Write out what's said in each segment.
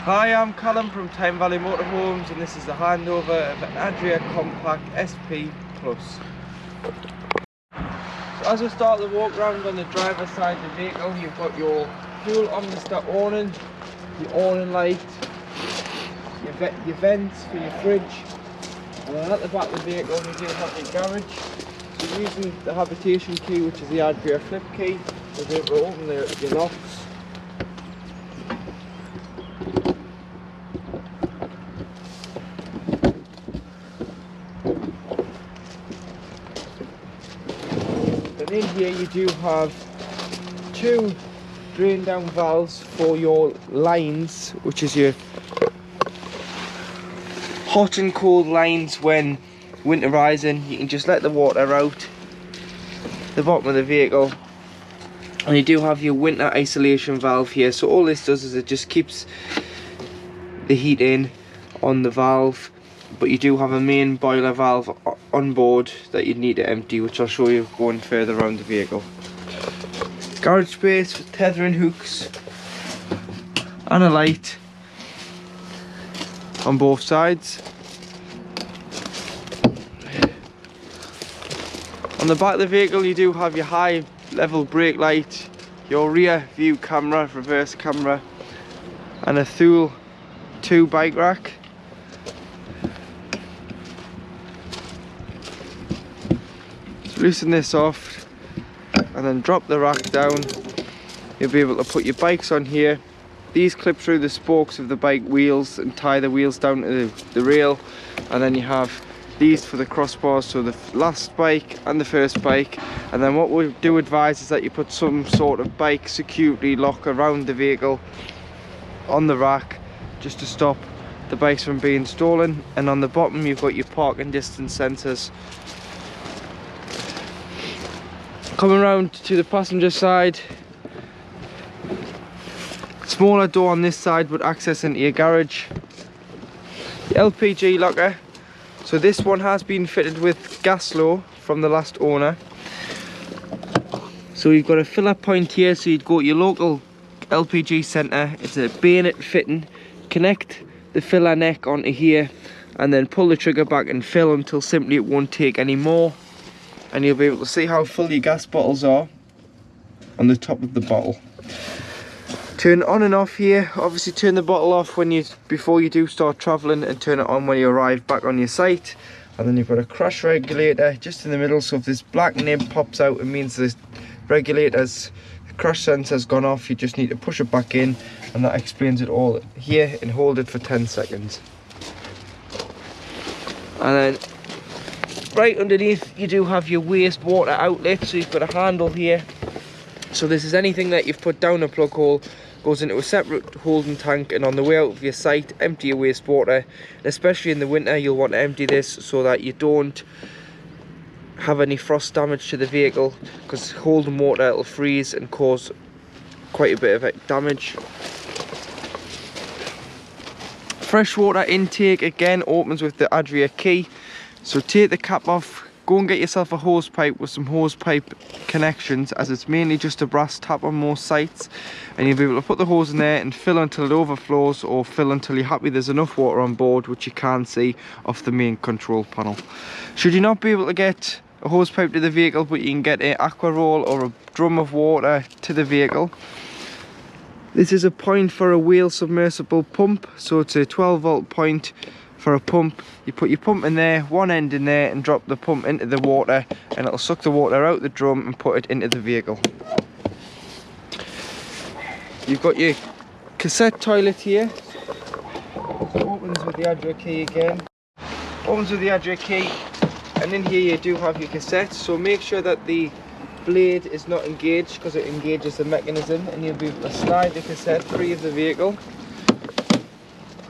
Hi, I'm Callum from Time Valley Motorhomes, and this is the handover of an Adria Compact SP Plus. So as we start the walk round on the driver's side of the vehicle, you've got your fuel omnister awning, your awning light, your vents for your fridge, and then at the back of the vehicle you do have your garage. So using the habitation key, which is the Adria flip key, you'll be able to open your locks. And in here you do have two drain down valves for your lines, which is your hot and cold lines when winterizing. You can just let the water out the bottom of the vehicle, and you do have your winter isolation valve here. So all this does is it just keeps the heat in on the valve, but you do have a main boiler valve on board that you need to empty, which I'll show you going further around the vehicle. Garage space with tethering hooks and a light on both sides. On the back of the vehicle you do have your high level brake light, your rear view camera, reverse camera, and a Thule 2 bike rack. So loosen this off and then drop the rack down. You'll be able to put your bikes on here. These clip through the spokes of the bike wheels and tie the wheels down to the rail, and then you have these for the crossbars, so the last bike and the first bike. And then what we do advise is that you put some sort of bike security lock around the vehicle on the rack, just to stop the bikes from being stolen. And on the bottom you've got your parking distance sensors. Coming around to the passenger side, smaller door on this side would access into your garage. The LPG locker, so this one has been fitted with gas flow from the last owner. So you've got a filler point here, so you'd go to your local LPG centre. It's a bayonet fitting. Connect the filler neck onto here and then pull the trigger back and fill until simply it won't take any more, and you'll be able to see how full your gas bottles are on the top of the bottle. Turn it on and off here. Obviously turn the bottle off before you do start travelling, and turn it on when you arrive back on your site. And then you've got a crash regulator just in the middle, so if this black nib pops out, it means the regulator's crash sensor's gone off. You just need to push it back in, and that explains it all here, and hold it for 10 seconds. And then right underneath you do have your wastewater outlet, so you've got a handle here. So this is anything that you've put down a plug hole goes into a separate holding tank, and on the way out of your site empty your wastewater. And especially in the winter you'll want to empty this so that you don't have any frost damage to the vehicle, because holding water will freeze and cause quite a bit of damage. Freshwater intake again opens with the Adria key, so take the cap off. Go and get yourself a hose pipe with some hose pipe connections, as it's mainly just a brass tap on most sites, and you'll be able to put the hose in there and fill until it overflows, or fill until you're happy there's enough water on board, which you can see off the main control panel. Should you not be able to get a hose pipe to the vehicle, but you can get an aqua roll or a drum of water to the vehicle, this is a point for a wheel submersible pump, so it's a 12-volt point for a pump. You put your pump in there, one end in there, and drop the pump into the water, and it'll suck the water out the drum and put it into the vehicle. You've got your cassette toilet here. It opens with the Adria key again. Opens with the Adria key, and in here you do have your cassette, so make sure that the blade is not engaged, because it engages the mechanism, and you'll be able to slide the cassette free of the vehicle.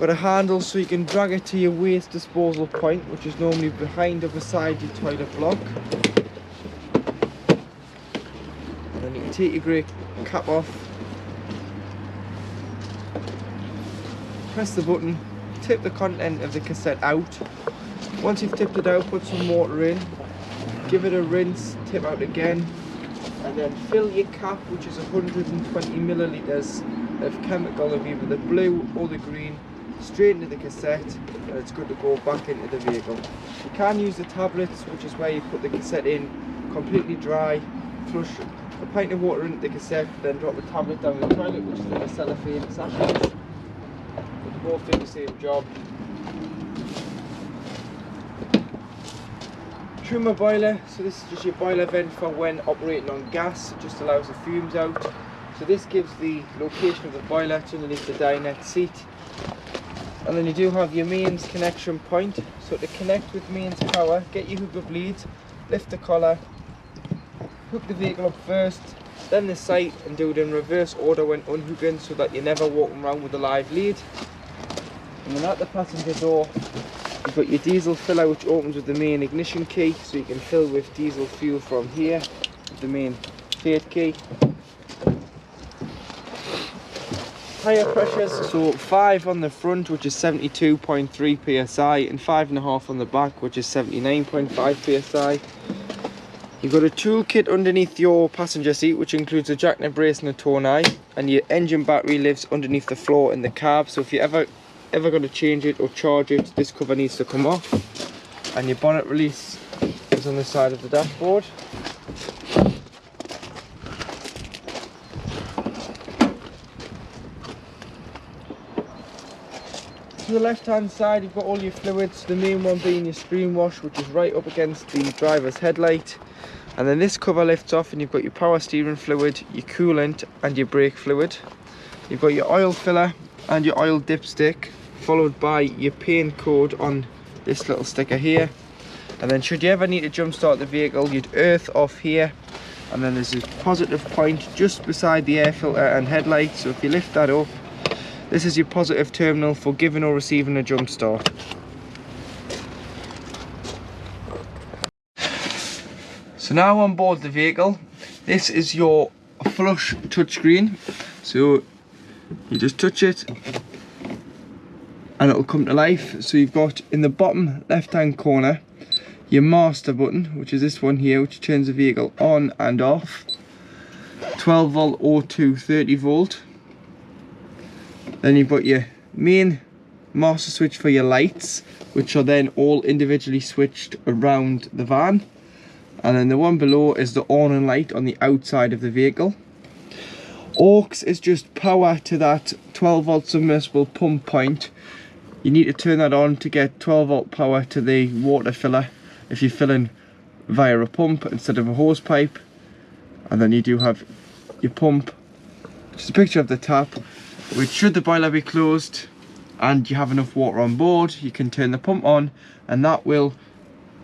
Got a handle so you can drag it to your waste disposal point, which is normally behind or beside your toilet block. And then you can take your grey cap off, press the button, tip the content of the cassette out. Once you've tipped it out, put some water in, give it a rinse, tip out again, and then fill your cap, which is 120 millilitres of chemical of either the blue or the green, straight into the cassette, and it's good to go back into the vehicle. You can use the tablets, which is where you put the cassette in completely dry, flush a pint of water into the cassette, then drop the tablet down the toilet, which is in the cellophane sachets. But they both do the same job. Trimmer boiler, so this is just your boiler vent for when operating on gas. It just allows the fumes out. So this gives the location of the boiler. It's underneath the dinette seat. And then you do have your mains connection point. So to connect with mains power, get your hookup leads, lift the collar, hook the vehicle up first, then the sight, and do it in reverse order when unhooking, so that you're never walking around with a live lead. And then at the passenger door, you've got your diesel filler, which opens with the main ignition key, so you can fill with diesel fuel from here with the main fade key. Tyre pressures, so 5 on the front, which is 72.3 psi, and 5.5 on the back, which is 79.5 psi. You've got a toolkit underneath your passenger seat, which includes a jackknip brace and a towing eye, and your engine battery lives underneath the floor in the cab, so if you ever going to change it or charge it, this cover needs to come off. And your bonnet release is on the side of the dashboard. To the left hand side, you've got all your fluids, the main one being your screen wash, which is right up against the driver's headlight. And then this cover lifts off and you've got your power steering fluid, your coolant and your brake fluid. You've got your oil filler and your oil dipstick, followed by your paint code on this little sticker here. And then should you ever need to jump start the vehicle, you'd earth off here, and then there's a positive point just beside the air filter and headlight. So if you lift that up, this is your positive terminal for giving or receiving a jump start. So now on board the vehicle, this is your flush touchscreen. So you just touch it and it'll come to life. So you've got in the bottom left hand corner your master button, which is this one here, which turns the vehicle on and off. 12 volt O2 30 volt. Then you've got your main master switch for your lights, which are then all individually switched around the van. And then the one below is the on and light on the outside of the vehicle. Aux is just power to that 12 volt submersible pump point. You need to turn that on to get 12 volt power to the water filler if you're filling via a pump instead of a hose pipe. And then you do have your pump, which is a picture of the tap, which should the boiler be closed and you have enough water on board, you can turn the pump on and that will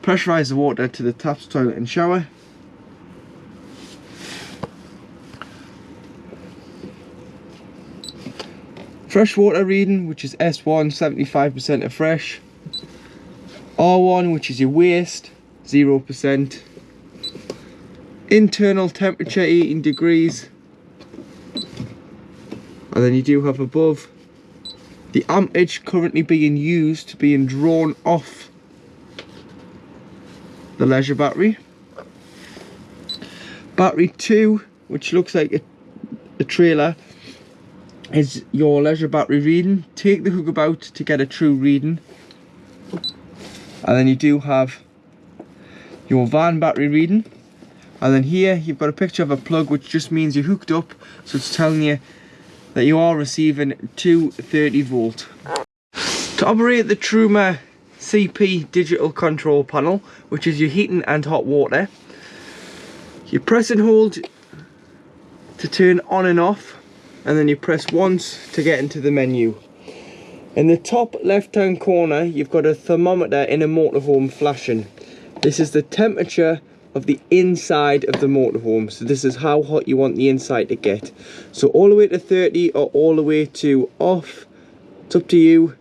pressurize the water to the taps, toilet and shower. Fresh water reading, which is S1, 75% of fresh. R1, which is your waste, 0%. Internal temperature 18 degrees. And then you do have above the ampage currently being used, being drawn off the leisure battery. Battery 2, which looks like a trailer, is your leisure battery reading. Take the hook out to get a true reading. And then you do have your van battery reading. And then here you've got a picture of a plug, which just means you're hooked up, so it's telling you that you are receiving 230 volt. To operate the Truma CP digital control panel, which is your heating and hot water, you press and hold to turn on and off, and then you press once to get into the menu. In the top left hand corner you've got a thermometer in a motorhome flashing. This is the temperature of the inside of the motorhome, so this is how hot you want the inside to get. So all the way to 30 or all the way to off, it's up to you.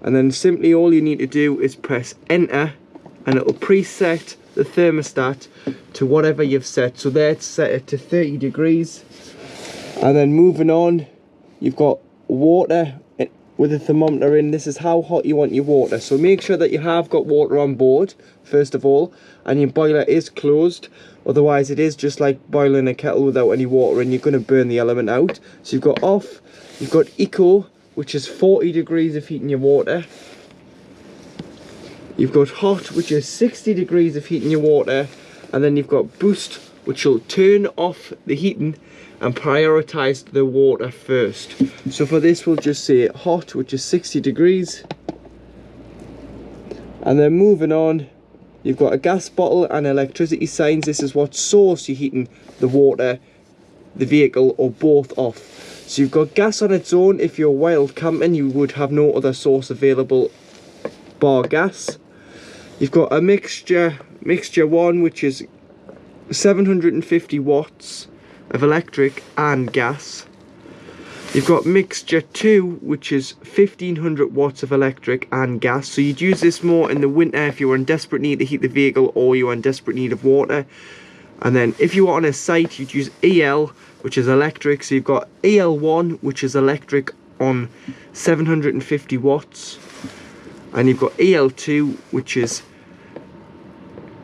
And then simply all you need to do is press enter and it will preset the thermostat to whatever you've set. So there it's set it to 30 degrees. And then moving on, you've got water with a thermometer in. This is how hot you want your water. So make sure that you have got water on board first of all and your boiler is closed. otherwise it is just like boiling a kettle without any water and you're going to burn the element out. So you've got off, you've got eco, which is 40 degrees of heating your water. You've got hot, which is 60 degrees of heating your water, and then you've got boost, which will turn off the heating and prioritize the water first. So for this we'll just say hot, which is 60 degrees. And then moving on, you've got a gas bottle and electricity signs. This is what source you're heating the water, the vehicle, or both off. So you've got gas on its own. If you're wild camping, you would have no other source available bar gas. You've got a mixture 1, which is 750 watts of electric and gas. You've got mixture 2, which is 1500 watts of electric and gas. So you'd use this more in the winter if you were in desperate need to heat the vehicle or you were in desperate need of water. And then if you were on a site, you'd use EL, which is electric. So you've got EL1, which is electric on 750 watts. And you've got EL2, which is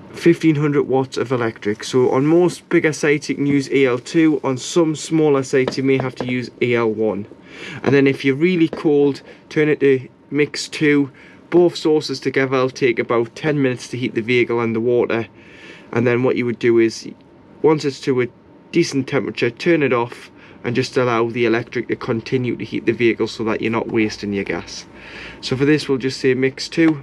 1500 watts of electric. So on most bigger sites you can use EL2, on some smaller sites you may have to use EL1. And then if you're really cold, turn it to mix 2. Both sources together will take about 10 minutes to heat the vehicle and the water. And then what you would do is, once it's to a decent temperature, turn it off and just allow the electric to continue to heat the vehicle so that you're not wasting your gas. So for this we'll just say mix 2.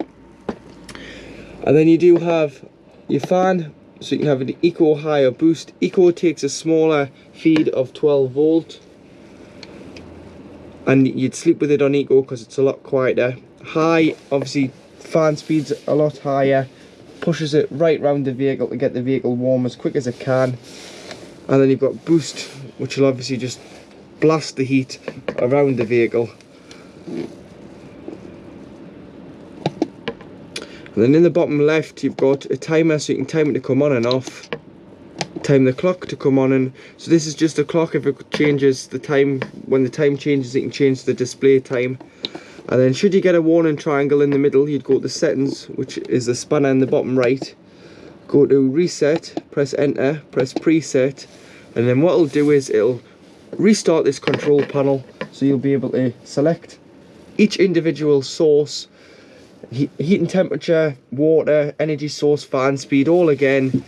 And then you do have your fan, so you can have an eco, high, or boost. Eco takes a smaller feed of 12 volt, and you'd sleep with it on eco because it's a lot quieter. High, obviously fan speed's a lot higher, pushes it right round the vehicle to get the vehicle warm as quick as it can. And then you've got boost, which will obviously just blast the heat around the vehicle. And then in the bottom left you've got a timer, so you can time it to come on and off, time the clock to come on, and so this is just a clock. If it changes the time, when the time changes, it can change the display time. And then should you get a warning triangle in the middle, you'd go to settings, which is the spanner in the bottom right, go to reset, press enter, press preset, and then what it'll do is it'll restart this control panel, so you'll be able to select each individual source, heat and temperature, water, energy source, fan speed, all again.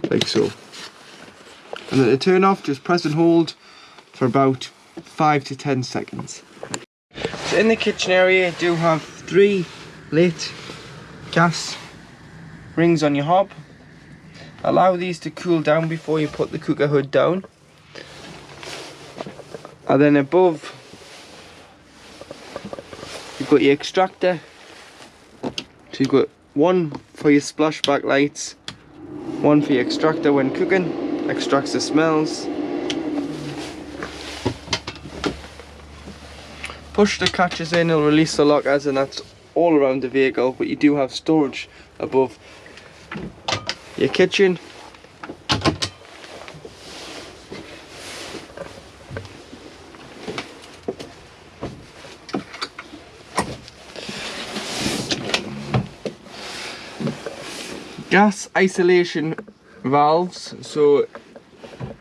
Like so. And then to turn off, just press and hold for about 5 to 10 seconds. So in the kitchen area you do have 3 lit gas rings on your hob. Allow these to cool down before you put the cooker hood down. And then above you've got your extractor. So you've got one for your splashback lights, one for your extractor when cooking, extracts the smells. Push the catches in, it'll release the lockers, and that's all around the vehicle. But you do have storage above your kitchen. Gas isolation valves, so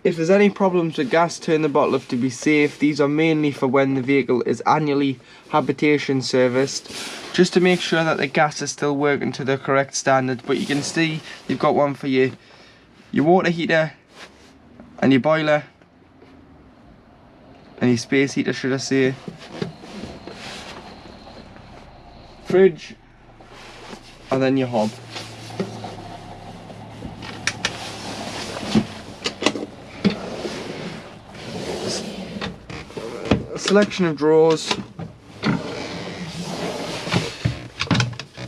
if there's any problems with gas, turn the bottle off to be safe. These are mainly for when the vehicle is annually habitation serviced, just to make sure that the gas is still working to the correct standard. But you can see you've got one for your water heater and your boiler and your space heater, should I say, fridge, and then your hob. A selection of drawers,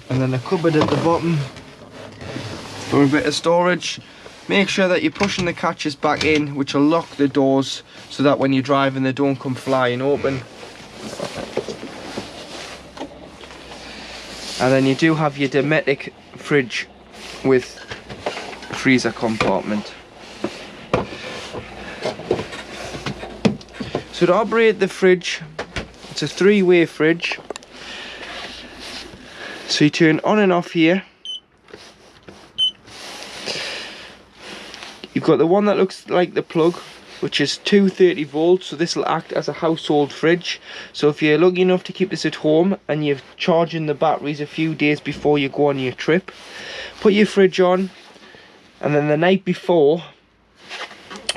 and then a cupboard at the bottom for a bit of storage. Make sure that you're pushing the catches back in, which will lock the doors so that when you're driving they don't come flying open. And then you do have your Dometic fridge with freezer compartment. So to operate the fridge, it's a 3-way fridge. So you turn on and off here. You've got the one that looks like the plug, which is 230 volts, so this will act as a household fridge. So if you're lucky enough to keep this at home and you're charging the batteries a few days before you go on your trip, put your fridge on, and then the night before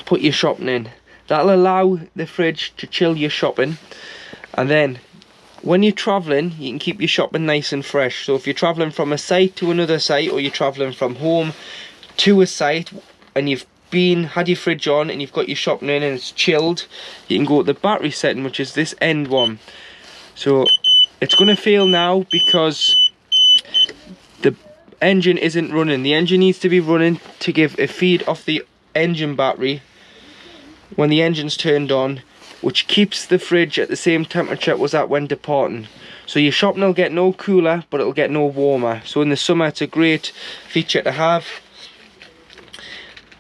put your shopping in. That'll allow the fridge to chill your shopping, and then when you're travelling you can keep your shopping nice and fresh. So if you're travelling from a site to another site, or you're travelling from home to a site and you've had your fridge on and you've got your shopping in and it's chilled, you can go to the battery setting, which is this end one. So it's going to fail now because the engine isn't running. The engine needs to be running to give a feed off the engine battery when the engine's turned on, which keeps the fridge at the same temperature it was at when departing. So your shopping will get no cooler, but it'll get no warmer. So in the summer it's a great feature to have.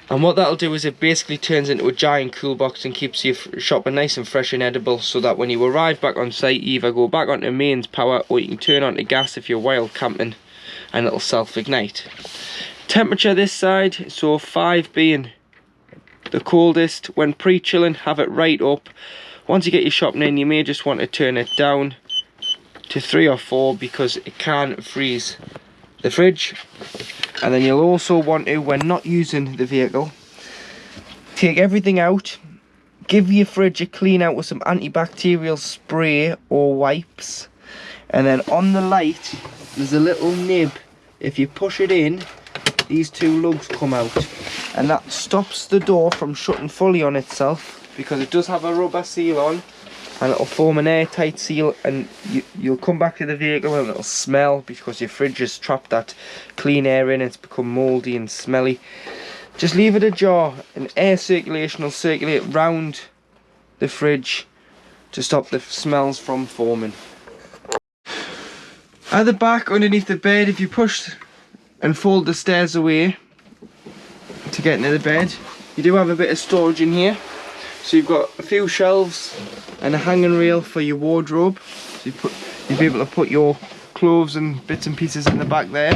And what that'll do is it basically turns into a giant cool box and keeps your shopping nice and fresh and edible, so that when you arrive back on site, you either go back onto mains power or you can turn on to gas if you're wild camping, and it'll self-ignite. Temperature this side, so 5 being the coldest. When pre-chilling, have it right up. Once you get your shopping in, you may just want to turn it down to 3 or 4 because it can freeze the fridge. And then you'll also want to, when not using the vehicle, take everything out, give your fridge a clean out with some antibacterial spray or wipes, and then on the light there's a little nib. If you push it in, these 2 lugs come out, and that stops the door from shutting fully on itself, because it does have a rubber seal on and it'll form an airtight seal, and you'll come back to the vehicle and it'll smell because your fridge has trapped that clean air in. It's become mouldy and smelly. Just leave it ajar, and air circulation will circulate round the fridge to stop the smells from forming. At the back underneath the bed, if you push and fold the stairs away to get into the bed, you do have a bit of storage in here. So you've got a few shelves and a hanging rail for your wardrobe. So you'll be able to put your clothes and bits and pieces in the back there.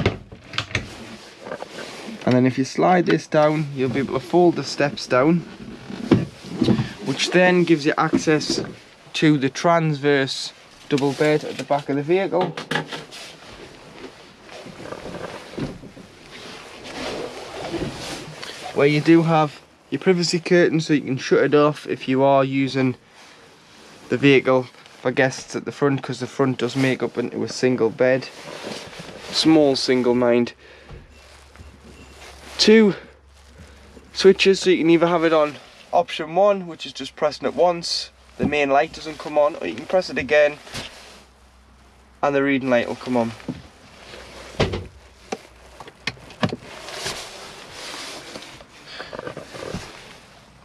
And then if you slide this down, you'll be able to fold the steps down, which then gives you access to the transverse double bed at the back of the vehicle. Where you do have your privacy curtain, so you can shut it off if you are using the vehicle for guests at the front, because the front does make up into a single bed. Small single, mind. 2 switches, so you can either have it on option 1, which is just pressing it once, the main light doesn't come on, or you can press it again and the reading light will come on.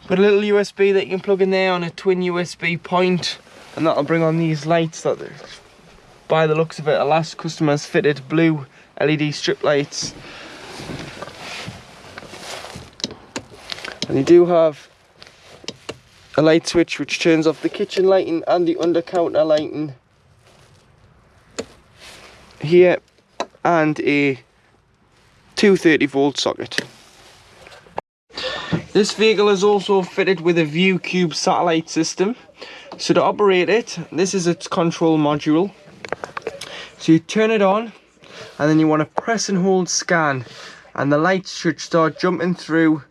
Got a little USB that you can plug in there on a twin USB point, and that'll bring on these lights that, by the looks of it, our last customer's fitted blue LED strip lights. And you do have a light switch which turns off the kitchen lighting and the under counter lighting here, and a 230 volt socket. This vehicle is also fitted with a View Cube satellite system. So to operate it, this is its control module. So you turn it on, and then you want to press and hold scan, and the lights should start jumping through,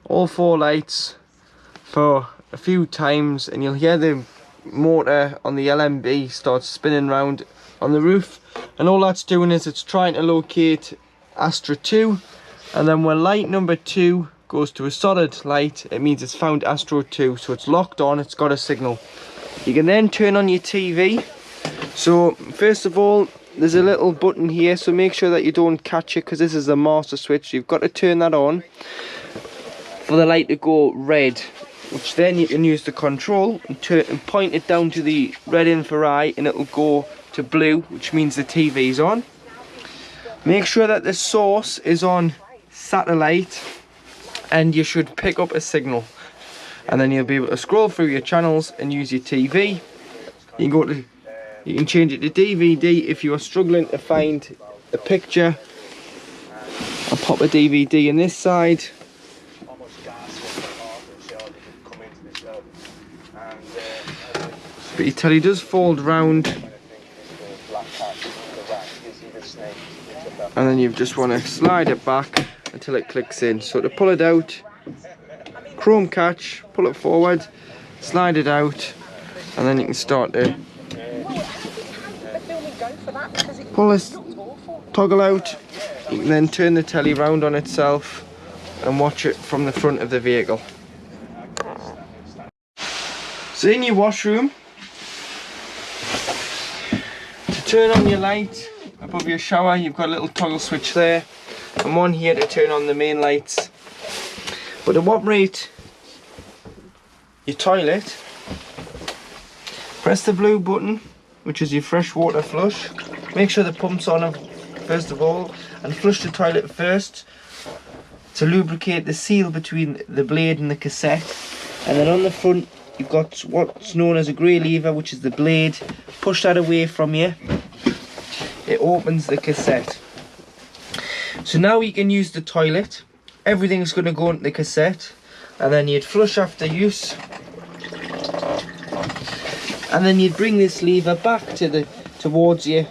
all 4 lights, for a few times, and you'll hear the motor on the LMB start spinning round on the roof. And all that's doing is it's trying to locate Astra 2, and then when light number 2 goes to a solid light, it means it's found Astro 2, so it's locked on, it's got a signal. You can then turn on your TV. So first of all, there's a little button here, so make sure that you don't catch it, because this is the master switch. So you've got to turn that on for the light to go red, which then you can use the control and point it down to the red infrared, and it'll go to blue, which means the TV's on. Make sure that the source is on satellite, and you should pick up a signal. and then you'll be able to scroll through your channels and use your TV. You can change it to DVD if you are struggling to find a picture. I'll pop a DVD in this side. But your telly does fold round, and then you just want to slide it back until it clicks in. So to pull it out, chrome catch, pull it forward, slide it out, and then you can start to pull this toggle out. You can then turn the telly round on itself and watch it from the front of the vehicle. So in your washroom, to turn on your light above your shower, you've got a little toggle switch there, and one here to turn on the main lights. But to operate your toilet, press the blue button, which is your freshwater flush. Make sure the pump's on first of all, and flush the toilet first to lubricate the seal between the blade and the cassette. And then on the front you've got what's known as a grey lever, which is the blade. Push that away from you, it opens the cassette. So now you can use the toilet. Everything's going to go into the cassette, and then you'd flush after use, and then you'd bring this lever back towards you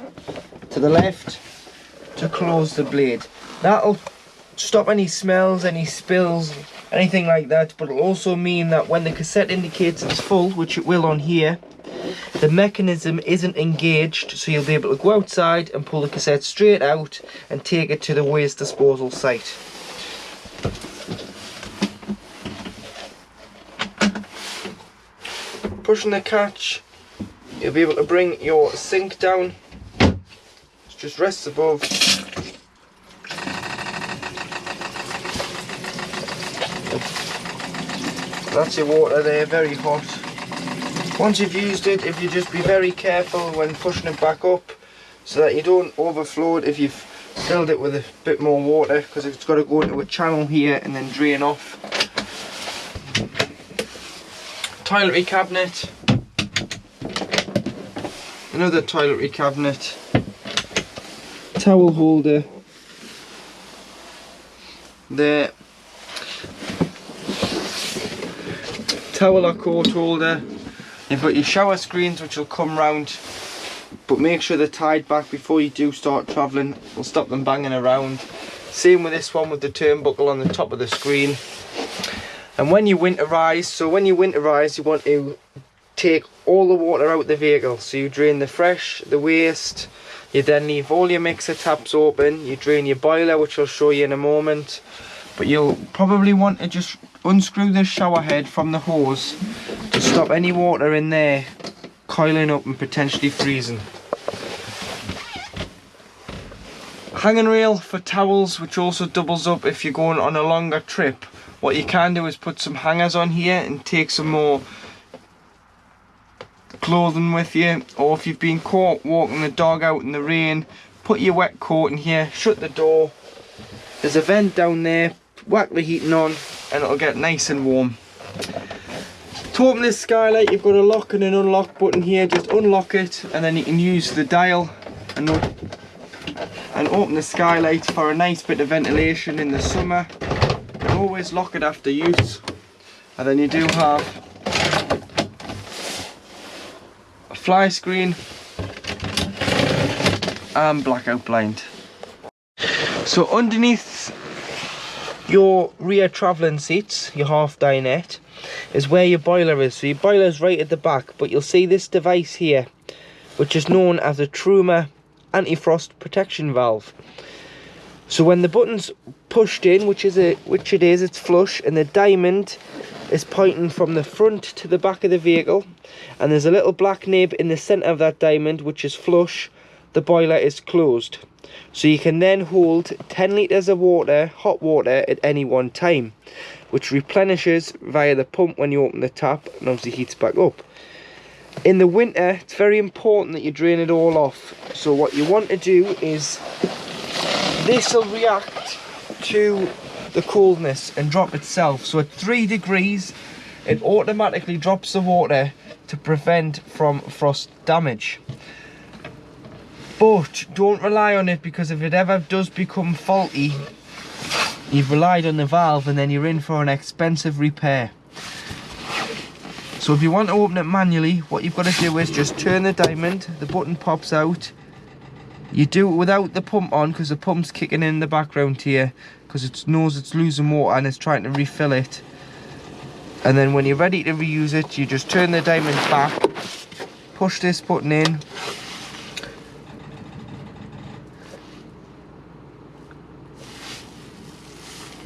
to the left to close the blade. That'll stop any smells, any spills, anything like that, but it'll also mean that when the cassette indicates it's full, which it will on here, the mechanism isn't engaged, so you'll be able to go outside and pull the cassette straight out and take it to the waste disposal site. Pushing the catch, you'll be able to bring your sink down. It just rests above. That's your water there, very hot. Once you've used it, if you just be very careful when pushing it back up so that you don't overflow it if you've filled it with a bit more water, because it's got to go into a channel here and then drain off. Toiletry cabinet, another toiletry cabinet, towel holder there, towel or coat holder. You've got your shower screens which will come round, but make sure they're tied back before you do start travelling. We'll stop them banging around. Same with this one with the turnbuckle on the top of the screen. And when you winterise, you want to take all the water out of the vehicle. So you drain the fresh, the waste, you then leave all your mixer taps open, you drain your boiler, which I'll show you in a moment. But you'll probably want to just unscrew the shower head from the hose to stop any water in there coiling up and potentially freezing. Hanging rail for towels, which also doubles up if you're going on a longer trip. What you can do is put some hangers on here and take some more clothing with you, or if you've been caught walking the dog out in the rain, put your wet coat in here, shut the door, there's a vent down there, whack the heating on and it'll get nice and warm. To open this skylight, you've got a lock and an unlock button here. Just unlock it and then you can use the dial and open the skylight for a nice bit of ventilation in the summer. Always lock it after use, and then you do have a fly screen and blackout blind. So underneath your rear travelling seats, your half dinette, is where your boiler is. So your boiler is right at the back, but you'll see this device here, which is known as a Truma anti-frost protection valve. So when the button's pushed in, which it is, it's flush, and the diamond is pointing from the front to the back of the vehicle, and there's a little black nib in the centre of that diamond, which is flush, the boiler is closed. So you can then hold 10 litres of water, hot water, at any one time, which replenishes via the pump when you open the tap and obviously heats back up. In the winter, it's very important that you drain it all off. So what you want to do is, this will react to the coldness and drop itself. So at 3 degrees, it automatically drops the water to prevent from frost damage. But don't rely on it, because if it ever does become faulty, you've relied on the valve and then you're in for an expensive repair. So if you want to open it manually, what you've got to do is just turn the diamond, the button pops out. You do it without the pump on, because the pump's kicking in the background here, because it knows it's losing water and it's trying to refill it. And then when you're ready to reuse it, you just turn the diamond back, push this button in,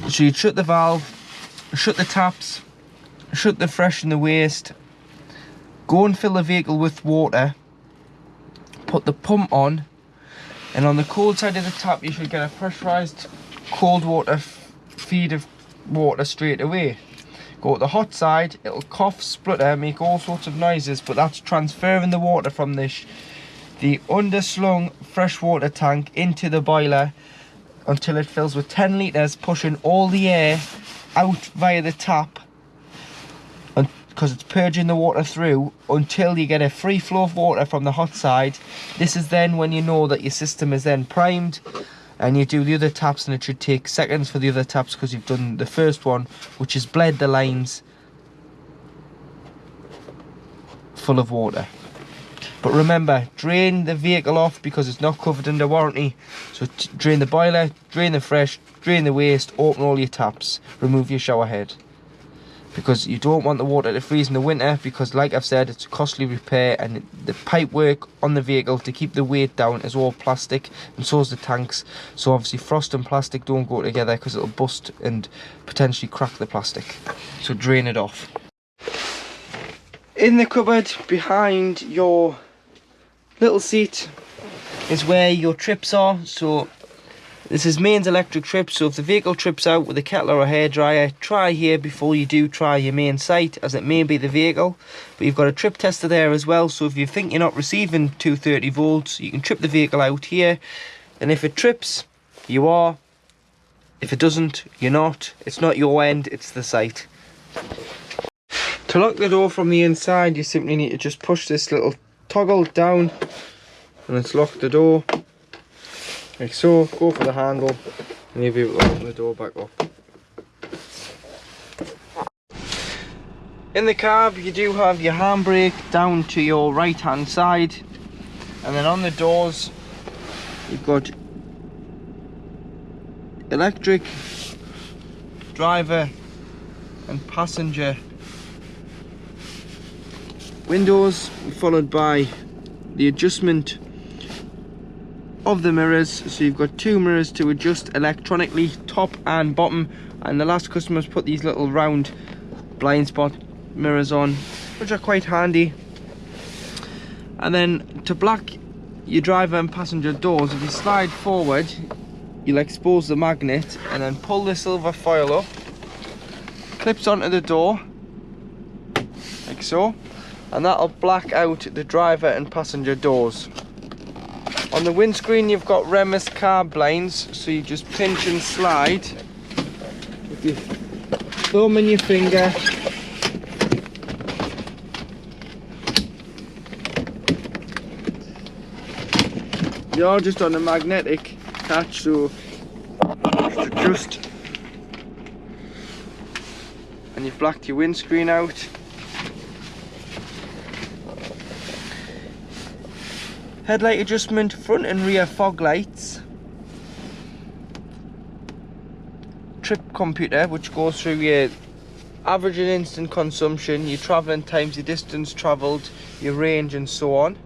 so you'd shut the valve, shut the taps, shut the fresh and the waste, go and fill the vehicle with water, put the pump on, and on the cold side of the tap you should get a pressurised cold water feed of water straight away. Go to the hot side, it'll cough, splutter, make all sorts of noises, but that's transferring the water from the underslung freshwater tank into the boiler until it fills with 10 litres, pushing all the air out via the tap, because it's purging the water through until you get a free flow of water from the hot side. This is then when you know that your system is then primed, and you do the other taps, and it should take seconds for the other taps because you've done the first one, which has bled the lines full of water. But remember, drain the vehicle off because it's not covered under warranty. So drain the boiler, drain the fresh, drain the waste, open all your taps, remove your shower head. Because you don't want the water to freeze in the winter, because like I've said, it's a costly repair, and the pipe work on the vehicle to keep the weight down is all plastic, and so is the tanks. So obviously frost and plastic don't go together, because it'll bust and potentially crack the plastic. So drain it off. In the cupboard behind your little seat is where your trips are. So this is mains electric trips, so if the vehicle trips out with a kettle or a hairdryer, try here before you do try your main site, as it may be the vehicle. But you've got a trip tester there as well, so if you think you're not receiving 230 volts, you can trip the vehicle out here, and if it trips, you are. If it doesn't, you're not. It's not your end, it's the site. To lock the door from the inside, you simply need to just push this little toggle down, and it's locked the door. Like so, go for the handle, and you'll be able to open the door back up. In the cab, you do have your handbrake down to your right hand side, and then on the doors, you've got electric, driver, and passenger windows, followed by the adjustment of the mirrors. So you've got two mirrors to adjust electronically, top and bottom, and the last customers put these little round blind spot mirrors on, which are quite handy. And then to block your driver and passenger doors, if you slide forward, you'll expose the magnet, and then pull the silver foil up, clips onto the door like so, and that'll black out the driver and passenger doors. On the windscreen you've got Remus car blinds, so you just pinch and slide with your thumb and your finger. They are just on a magnetic catch, so just adjust, and you've blacked your windscreen out. Headlight adjustment, front and rear fog lights, trip computer which goes through your average and instant consumption, your travelling times, your distance travelled, your range and so on.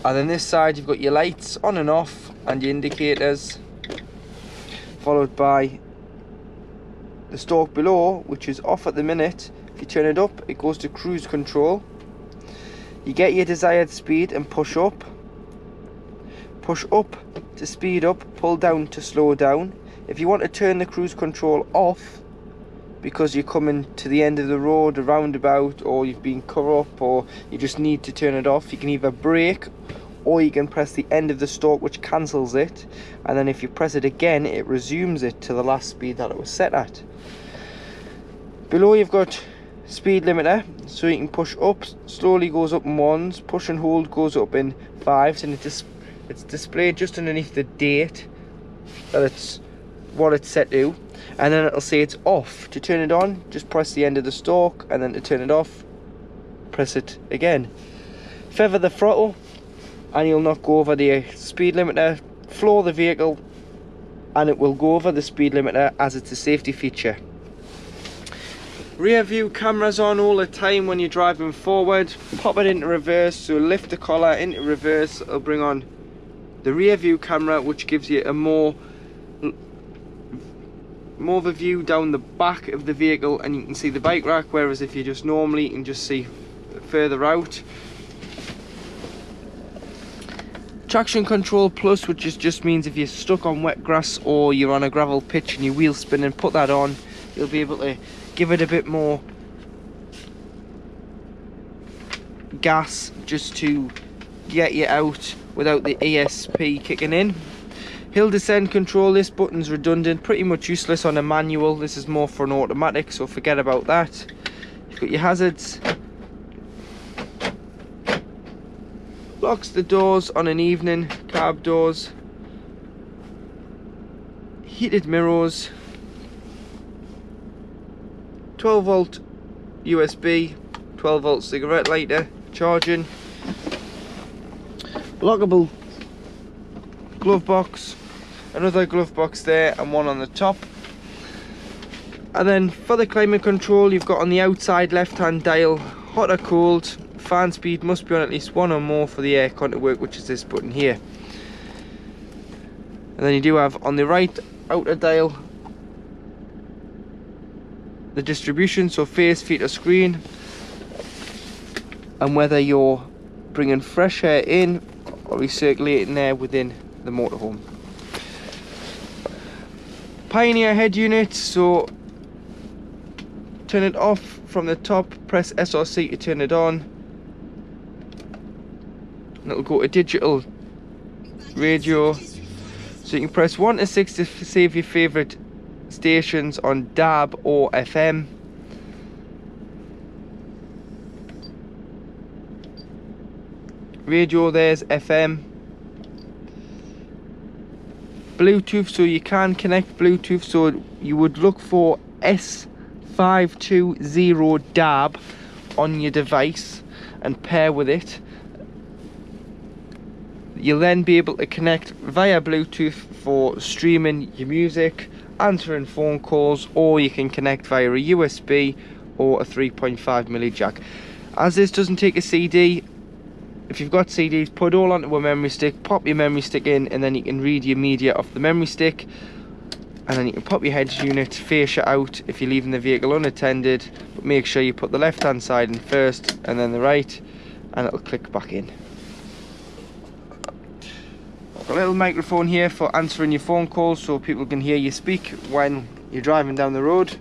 And then this side you've got your lights on and off and your indicators, followed by the stalk below, which is off at the minute. If you turn it up, it goes to cruise control. You get your desired speed and push up to speed up, pull down to slow down. If you want to turn the cruise control off because you're coming to the end of the road, a roundabout, or you've been cut up, or you just need to turn it off, you can either brake or you can press the end of the stalk, which cancels it, and then if you press it again, it resumes it to the last speed that it was set at. Below you've got speed limiter, so you can push up, slowly goes up in 1s, push and hold goes up in 5s, and it's displayed just underneath the date that it's what it's set to, and then it'll say it's off. To turn it on, just press the end of the stalk, and then to turn it off, press it again. Feather the throttle and you'll not go over the speed limiter. Floor the vehicle and it will go over the speed limiter, as it's a safety feature. Rear view cameras on all the time when you're driving forward. Pop it into reverse, so lift the collar into reverse, it'll bring on the rear view camera, which gives you a more of a view down the back of the vehicle, and you can see the bike rack, whereas if you just normally, you can just see further out. Traction control plus, which just means if you're stuck on wet grass or you're on a gravel pitch and your wheel's spinning, put that on. You'll be able to give it a bit more gas just to get you out without the ESP kicking in. Hill descent control, this button's redundant, pretty much useless on a manual. This is more for an automatic, so forget about that. You've got your hazards. Locks the doors on an evening, cab doors. Heated mirrors. 12 volt USB, 12 volt cigarette lighter, charging. Lockable glove box, another glove box there and one on the top. And then for the climate control, you've got on the outside left hand dial hot or cold. Fan speed must be on at least 1 or more for the aircon to work, which is this button here. And then you do have on the right outer dial the distribution, so face, feet or screen, and whether you're bringing fresh air in or recirculating air within the motorhome. Pioneer head unit, so turn it off from the top, press SRC to turn it on, and it'll go to digital radio, so you can press 1 to 6 to save your favourite stations on DAB or FM. Radio, there's FM. Bluetooth, so you can connect Bluetooth, so you would look for S520 DAB on your device and pair with it. You'll then be able to connect via Bluetooth for streaming your music, answering phone calls, or you can connect via a USB or a 3.5mm jack. As this doesn't take a CD, if you've got CDs, put all onto a memory stick, pop your memory stick in, and then you can read your media off the memory stick. And then you can pop your head unit, fascia out if you're leaving the vehicle unattended, but make sure you put the left hand side in first and then the right, and it'll click back in. Got a little microphone here for answering your phone calls so people can hear you speak when you're driving down the road.